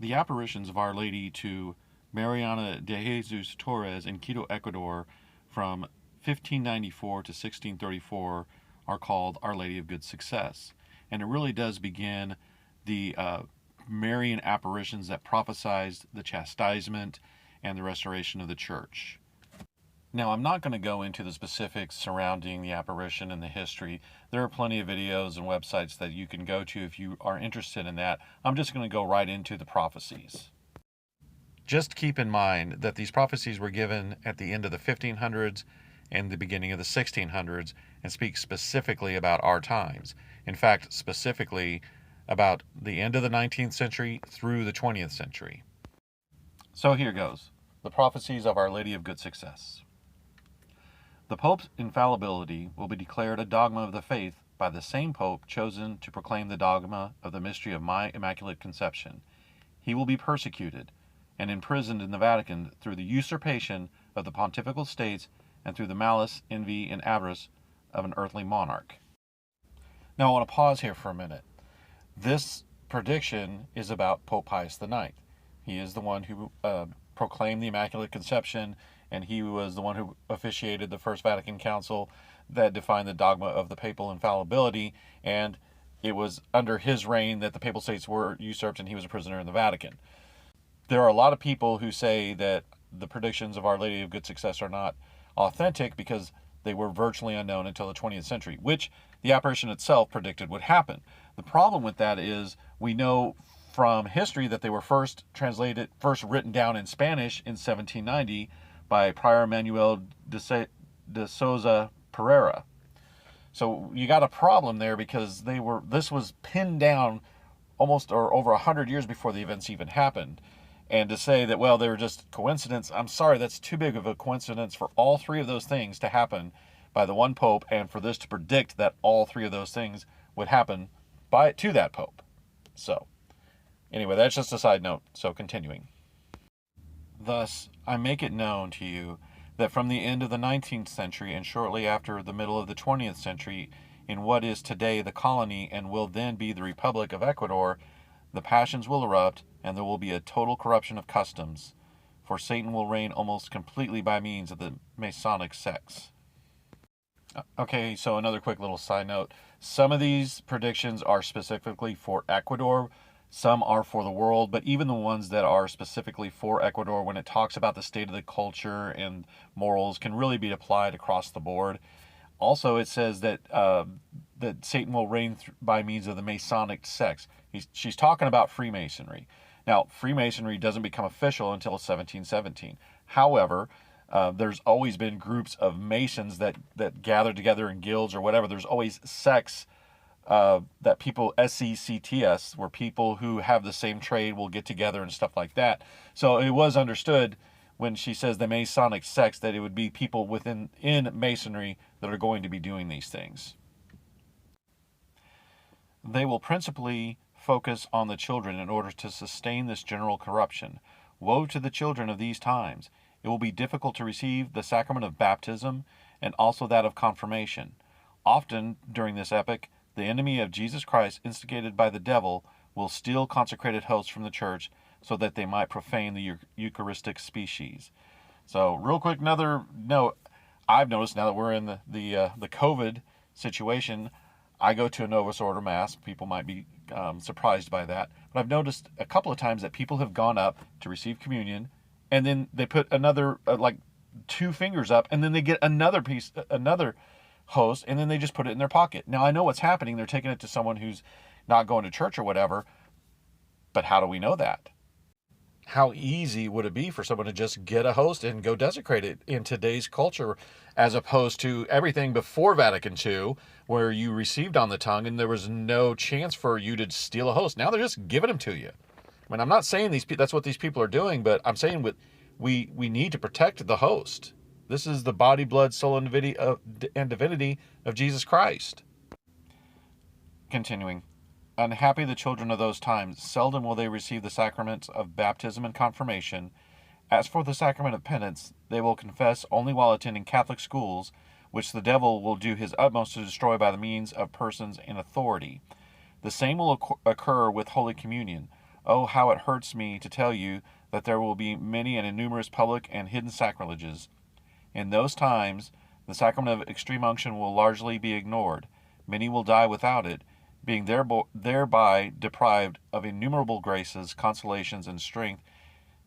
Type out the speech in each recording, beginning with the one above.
The apparitions of Our Lady to Mariana de Jesus Torres in Quito, Ecuador from 1594 to 1634 are called Our Lady of Good Success. And it really does begin the Marian apparitions that prophesied the chastisement and the restoration of the church. Now, I'm not going to go into the specifics surrounding the apparition and the history. There are plenty of videos and websites that you can go to if you are interested in that. I'm just going to go right into the prophecies. Just keep in mind that these prophecies were given at the end of the 1500s and the beginning of the 1600s and speak specifically about our times. In fact, specifically about the end of the 19th century through the 20th century. So here goes. The prophecies of Our Lady of Good Success. The Pope's infallibility will be declared a dogma of the faith by the same Pope chosen to proclaim the dogma of the mystery of my Immaculate Conception. He will be persecuted and imprisoned in the Vatican through the usurpation of the pontifical states and through the malice, envy, and avarice of an earthly monarch. Now I want to pause here for a minute. This prediction is about Pope Pius IX. He is the one who proclaimed the Immaculate Conception, and he was the one who officiated the First Vatican Council that defined the dogma of the papal infallibility, and it was under his reign that the papal states were usurped and he was a prisoner in the Vatican. There are a lot of people who say that the predictions of Our Lady of Good Success are not authentic because they were virtually unknown until the 20th century, which the apparition itself predicted would happen. The problem with that is we know from history that they were first written down in Spanish in 1790 by Prior Manuel de Souza Pereira. So you got a problem there because this was pinned down almost or over 100 years before the events even happened. And to say that, well, they were just coincidence, I'm sorry, that's too big of a coincidence for all three of those things to happen by the one pope, and for this to predict that all three of those things would happen to that pope. So, anyway, that's just a side note. So, continuing. Thus, I make it known to you that from the end of the 19th century and shortly after the middle of the 20th century, in what is today the colony and will then be the Republic of Ecuador, the passions will erupt, and there will be a total corruption of customs, for Satan will reign almost completely by means of the Masonic sects. Okay, so another quick little side note. Some of these predictions are specifically for Ecuador, some are for the world, but even the ones that are specifically for Ecuador, when it talks about the state of the culture and morals, can really be applied across the board. Also, it says that that Satan will reign by means of the Masonic sects. She's talking about Freemasonry. Now, Freemasonry doesn't become official until 1717. However, there's always been groups of Masons that gather together in guilds or whatever. There's always sects that people, SECTS, where people who have the same trade will get together and stuff like that. So it was understood when she says the Masonic sects that it would be people in Masonry that are going to be doing these things. They will principally focus on the children in order to sustain this general corruption. Woe to the children of these times! It will be difficult to receive the sacrament of baptism and also that of confirmation. Often, during this epoch, the enemy of Jesus Christ, instigated by the devil, will steal consecrated hosts from the church so that they might profane the Eucharistic species. So, real quick, another note. I've noticed now that we're in the COVID situation, I go to a Novus Order Mass. People might be surprised by that. But I've noticed a couple of times that people have gone up to receive communion, and then they put another, like 2 fingers up, and then they get another host, and then they just put it in their pocket. Now, I know what's happening. They're taking it to someone who's not going to church or whatever, but how do we know that? How easy would it be for someone to just get a host and go desecrate it in today's culture, as opposed to everything before Vatican II, where you received on the tongue and there was no chance for you to steal a host? Now they're just giving them to you. I mean, I'm not saying that's what these people are doing, but I'm saying we need to protect the host. This is the body, blood, soul, and divinity of Jesus Christ. Continuing. Unhappy the children of those times, seldom will they receive the sacraments of baptism and confirmation. As for the sacrament of penance, they will confess only while attending Catholic schools, which the devil will do his utmost to destroy by the means of persons in authority. The same will occur with Holy Communion. Oh, how it hurts me to tell you that there will be many and numerous public and hidden sacrileges. In those times, the sacrament of extreme unction will largely be ignored. Many will die without it, being thereby deprived of innumerable graces, consolations, and strength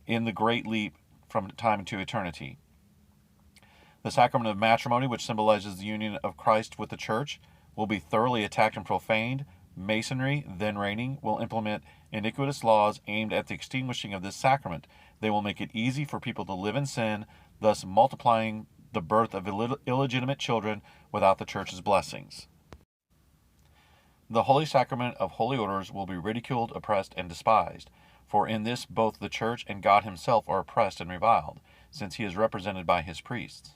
in the great leap from time to eternity. The sacrament of matrimony, which symbolizes the union of Christ with the Church, will be thoroughly attacked and profaned. Masonry, then reigning, will implement iniquitous laws aimed at the extinguishing of this sacrament. They will make it easy for people to live in sin, thus multiplying the birth of illegitimate children without the Church's blessings. The Holy Sacrament of Holy Orders will be ridiculed, oppressed, and despised, for in this both the Church and God himself are oppressed and reviled, since he is represented by his priests.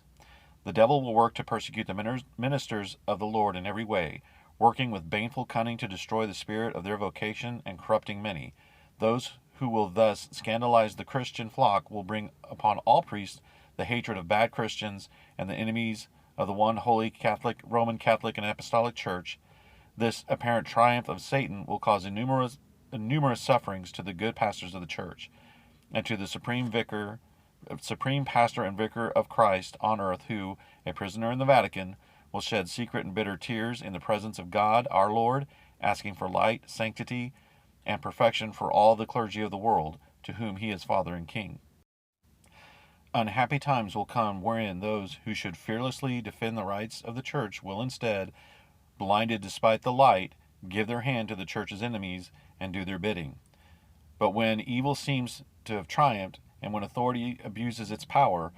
The devil will work to persecute the ministers of the Lord in every way, working with baneful cunning to destroy the spirit of their vocation and corrupting many. Those who will thus scandalize the Christian flock will bring upon all priests the hatred of bad Christians and the enemies of the one holy Catholic, Roman Catholic, and Apostolic Church. This apparent triumph of Satan will cause numerous sufferings to the good pastors of the Church, and to the supreme pastor and vicar of Christ on earth, who, a prisoner in the Vatican, will shed secret and bitter tears in the presence of God, our Lord, asking for light, sanctity, and perfection for all the clergy of the world, to whom he is Father and King. Unhappy times will come wherein those who should fearlessly defend the rights of the Church will instead, blinded despite the light, give their hand to the Church's enemies and do their bidding. But when evil seems to have triumphed, and when authority abuses its power,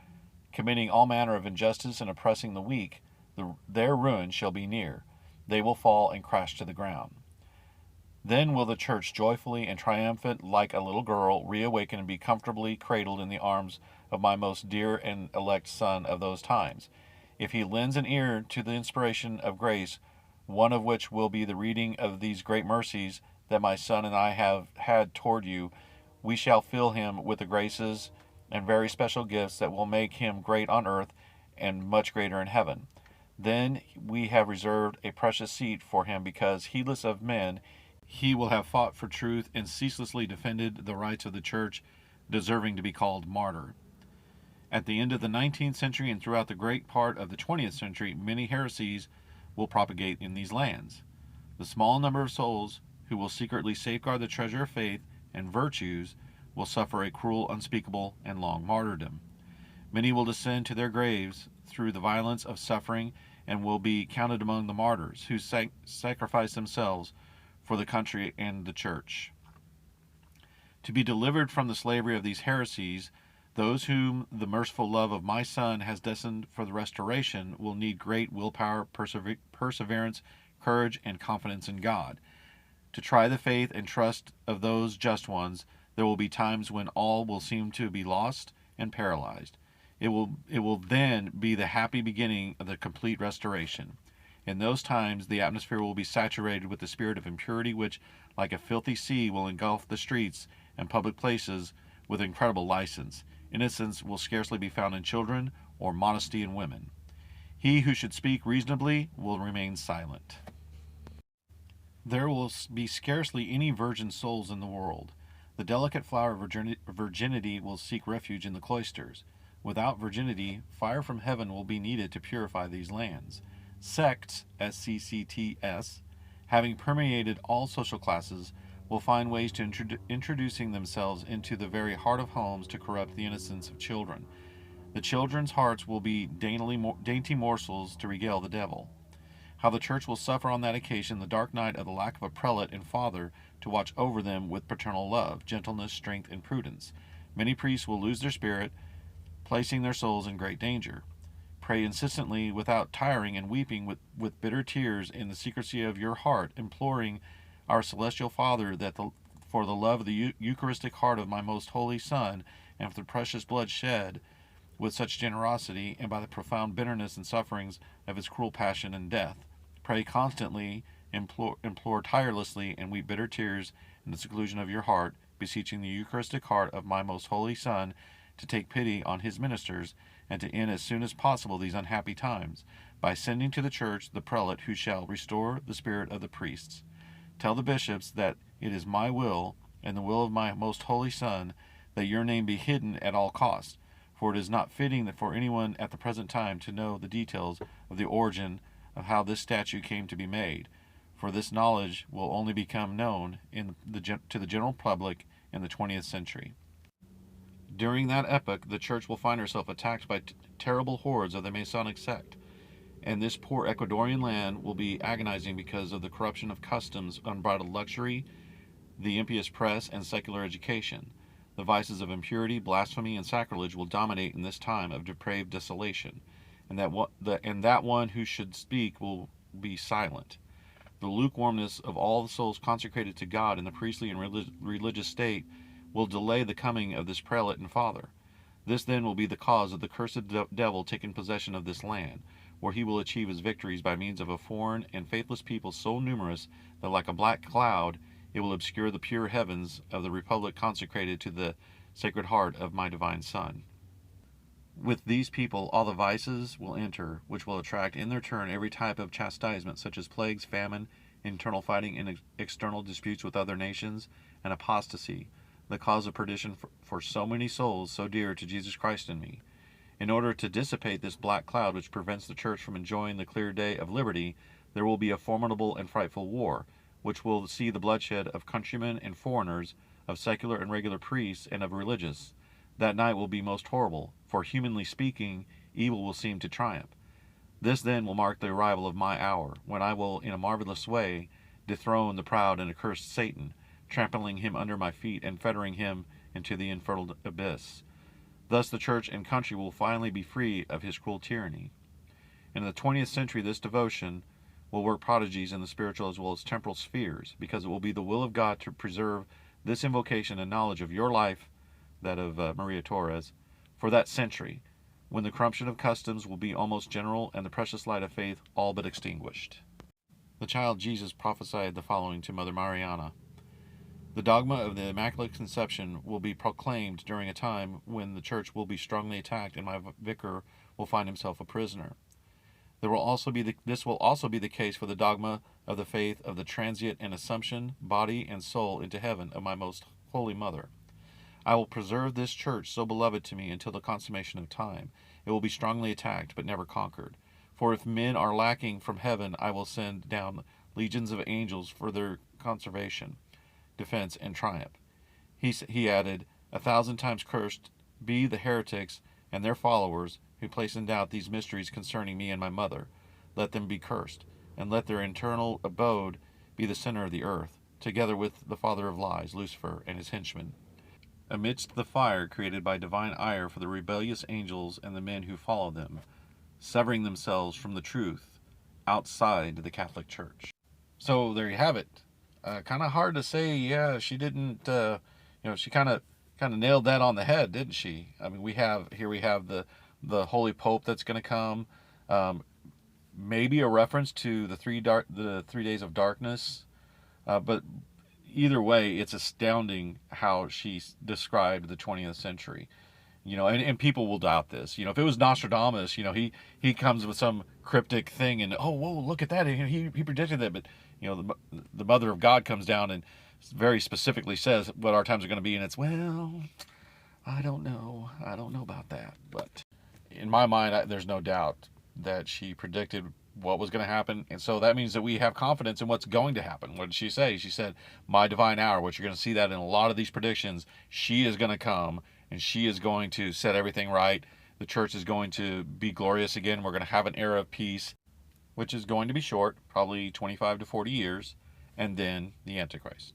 committing all manner of injustice and oppressing the weak, their ruin shall be near. They will fall and crash to the ground. Then will the Church, joyfully and triumphant like a little girl, reawaken and be comfortably cradled in the arms of my most dear and elect Son of those times. If he lends an ear to the inspiration of grace, one of which will be the reading of these great mercies that my Son and I have had toward you, we shall fill him with the graces and very special gifts that will make him great on earth and much greater in heaven. Then we have reserved a precious seat for him, because, heedless of men, he will have fought for truth and ceaselessly defended the rights of the Church, deserving to be called martyr. At the end of the 19th century and throughout the great part of the 20th century, many heresies will propagate in these lands. The small number of souls who will secretly safeguard the treasure of faith and virtues will suffer a cruel, unspeakable, and long martyrdom. Many will descend to their graves through the violence of suffering and will be counted among the martyrs who sacrifice themselves for the country and the Church. To be delivered from the slavery of these heresies, those whom the merciful love of my Son has destined for the restoration will need great willpower, perseverance, courage, and confidence in God. To try the faith and trust of those just ones, there will be times when all will seem to be lost and paralyzed. It will then be the happy beginning of the complete restoration. In those times, the atmosphere will be saturated with the spirit of impurity, which, like a filthy sea, will engulf the streets and public places with incredible license. Innocence will scarcely be found in children, or modesty in women. He who should speak reasonably will remain silent. There will be scarcely any virgin souls in the world. The delicate flower of virginity will seek refuge in the cloisters. Without virginity, fire from heaven will be needed to purify these lands. Sects, SCCTS, having permeated all social classes, will find ways to introducing themselves into the very heart of homes to corrupt the innocence of children. The children's hearts will be dainty morsels to regale the devil. How the Church will suffer on that occasion the dark night of the lack of a prelate and father to watch over them with paternal love, gentleness, strength, and prudence. Many priests will lose their spirit, placing their souls in great danger. Pray insistently, without tiring, and weeping with bitter tears in the secrecy of your heart, imploring our Celestial Father that for the love of the Eucharistic heart of my most holy Son, and for the precious blood shed with such generosity, and by the profound bitterness and sufferings of his cruel passion and death. Pray constantly, implore tirelessly, and weep bitter tears in the seclusion of your heart, beseeching the Eucharistic heart of my most holy Son to take pity on his ministers, and to end as soon as possible these unhappy times, by sending to the Church the prelate who shall restore the spirit of the priests. Tell the bishops that it is my will and the will of my most holy Son, that your name be hidden at all costs. For it is not fitting that for anyone at the present time to know the details of the origin of how this statue came to be made, for this knowledge will only become known to the general public in the 20th century. During that epoch, the Church will find herself attacked by terrible hordes of the Masonic sect, and this poor Ecuadorian land will be agonizing because of the corruption of customs, unbridled luxury, the impious press, and secular education. The vices of impurity, blasphemy, and sacrilege will dominate in this time of depraved desolation, and that one who should speak will be silent. The lukewarmness of all the souls consecrated to God in the priestly and religious state will delay the coming of this prelate and father. This then will be the cause of the cursed devil taking possession of this land, where he will achieve his victories by means of a foreign and faithless people so numerous that like a black cloud it will obscure the pure heavens of the republic consecrated to the Sacred Heart of my divine Son. With these people all the vices will enter, which will attract in their turn every type of chastisement, such as plagues, famine, internal fighting, and external disputes with other nations, and apostasy, the cause of perdition for so many souls so dear to Jesus Christ and me. In order to dissipate this black cloud which prevents the Church from enjoying the clear day of liberty, there will be a formidable and frightful war, which will see the bloodshed of countrymen and foreigners, of secular and regular priests, and of religious. That night will be most horrible, for humanly speaking, evil will seem to triumph. This then will mark the arrival of my hour, when I will, in a marvelous way, dethrone the proud and accursed Satan, trampling him under my feet and fettering him into the infernal abyss. Thus the Church and country will finally be free of his cruel tyranny. In the 20th century, this devotion will work prodigies in the spiritual as well as temporal spheres, because it will be the will of God to preserve this invocation and knowledge of your life, that of Maria Torres, for that century, when the corruption of customs will be almost general and the precious light of faith all but extinguished. The child Jesus prophesied the following to Mother Mariana. The dogma of the Immaculate Conception will be proclaimed during a time when the Church will be strongly attacked and my vicar will find himself a prisoner. This will also be the case for the dogma of the faith of the transient and assumption, body and soul into heaven of my most holy Mother. I will preserve this Church so beloved to me until the consummation of time. It will be strongly attacked, but never conquered. For if men are lacking from heaven, I will send down legions of angels for their conservation, defense, and triumph. He added, 1,000 times cursed be the heretics and their followers who place in doubt these mysteries concerning me and my Mother. Let them be cursed, and let their eternal abode be the center of the earth, together with the father of lies, Lucifer, and his henchmen, amidst the fire created by divine ire for the rebellious angels and the men who follow them, severing themselves from the truth outside the Catholic Church. So there you have it. Kind of hard to say, yeah, she didn't, she kind of nailed that on the head, didn't she? I mean, we have the Holy Pope that's going to come, maybe a reference to the 3 days of darkness, but either way, it's astounding how she described the 20th century. And people will doubt this. If it was Nostradamus, he comes with some cryptic thing and, oh, whoa, look at that. He predicted that. But, the Mother of God comes down and very specifically says what our times are going to be. And it's, well, I don't know. I don't know about that. But in my mind, there's no doubt that she predicted what was going to happen. And so that means that we have confidence in what's going to happen. What did she say? She said, my divine hour, which you're going to see that in a lot of these predictions, she is going to come and she is going to set everything right. The Church is going to be glorious again. We're going to have an era of peace, which is going to be short, probably 25 to 40 years, and then the Antichrist.